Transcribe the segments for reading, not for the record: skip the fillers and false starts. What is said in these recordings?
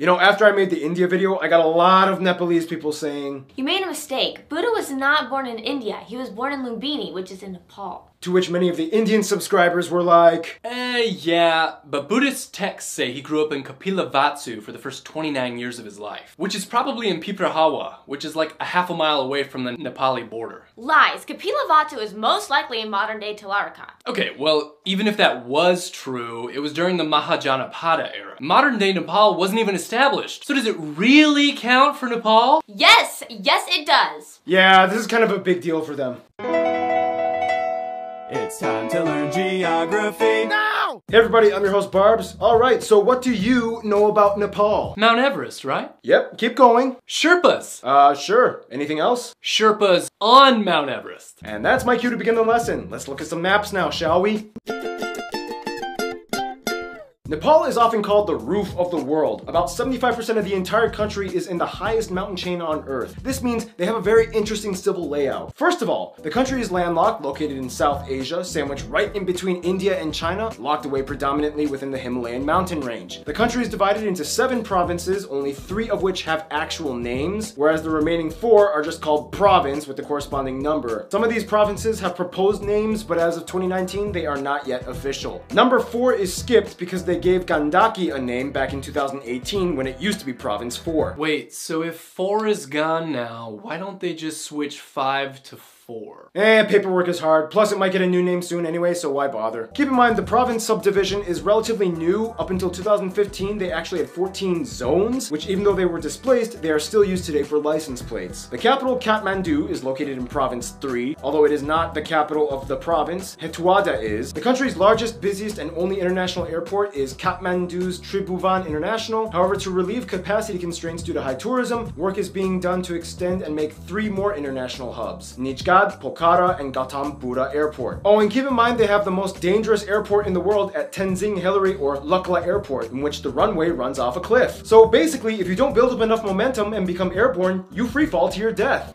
You know, after I made the India video, I got a lot of Nepalese people saying, "You made a mistake. Buddha was not born in India. He was born in Lumbini, which is in Nepal." To which many of the Indian subscribers were like, Yeah, but Buddhist texts say he grew up in Kapilavatthu for the first 29 years of his life, which is probably in Piprahawa, which is like a half a mile away from the Nepali border. Lies. Kapilavatthu is most likely in modern-day Tillarakat. Okay, well, even if that was true, it was during the Mahajanapada era. Modern-day Nepal wasn't even established. So does it really count for Nepal? Yes! Yes, it does! yeah, this is kind of a big deal for them. It's time to learn geography now! Hey everybody, I'm your host Barbs. Alright, so what do you know about Nepal? Mount Everest, right? Yep, keep going. Sherpas. Sure. Anything else? Sherpas on Mount Everest. And that's my cue to begin the lesson. Let's look at some maps now, shall we? Nepal is often called the roof of the world. About 75% of the entire country is in the highest mountain chain on Earth. This means they have a very interesting civil layout. First of all, the country is landlocked, located in South Asia, sandwiched right in between India and China, locked away predominantly within the Himalayan mountain range. The country is divided into 7 provinces, only 3 of which have actual names, whereas the remaining 4 are just called province with the corresponding number. Some of these provinces have proposed names, but as of 2019, they are not yet official. Number 4 is skipped because they gave Gandaki a name back in 2018 when it used to be Province 4. Wait, so if 4 is gone now, why don't they just switch 5 to 4? Paperwork is hard, plus it might get a new name soon anyway, so why bother? Keep in mind, the province subdivision is relatively new. Up until 2015, they actually had 14 zones, which even though they were displaced, they are still used today for license plates. The capital, Kathmandu, is located in Province 3, although it is not the capital of the province. Hettuada is. The country's largest, busiest, and only international airport is Kathmandu's Tribhuvan International. However, to relieve capacity constraints due to high tourism, work is being done to extend and make 3 more international hubs: Nijgad, Pokhara, and Gautam Buddha Airport. Oh, and keep in mind they have the most dangerous airport in the world at Tenzing Hillary or Lukla Airport, in which the runway runs off a cliff. So basically, if you don't build up enough momentum and become airborne, you free fall to your death.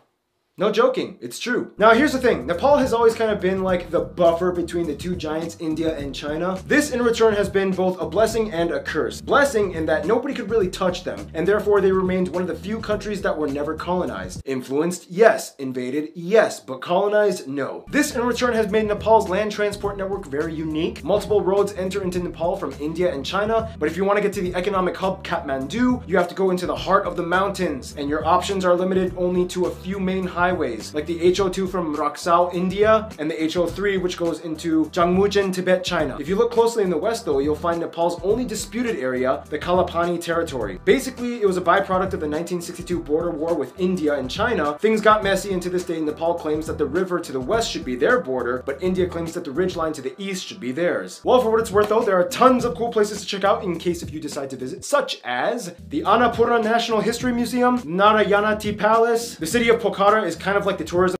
No joking, it's true. Now here's the thing, Nepal has always kind of been like the buffer between the 2 giants, India and China. This in return has been both a blessing and a curse. Blessing in that nobody could really touch them, and therefore they remained one of the few countries that were never colonized. Influenced, yes. Invaded, yes. But colonized, no. This in return has made Nepal's land transport network very unique. Multiple roads enter into Nepal from India and China, but if you want to get to the economic hub Kathmandu, you have to go into the heart of the mountains, and your options are limited only to a few main highways, like the HO2 from Raksao, India, and the HO3 which goes into Jangmujen, Tibet, China. If you look closely in the west though, you'll find Nepal's only disputed area, the Kalapani territory. Basically, it was a byproduct of the 1962 border war with India and China. Things got messy, and to this day Nepal claims that the river to the west should be their border, but India claims that the ridgeline to the east should be theirs. Well, for what it's worth though, there are tons of cool places to check out in case if you decide to visit, such as the Annapurna National History Museum, Narayanati Palace. The city of Pokhara is kind of like the tourism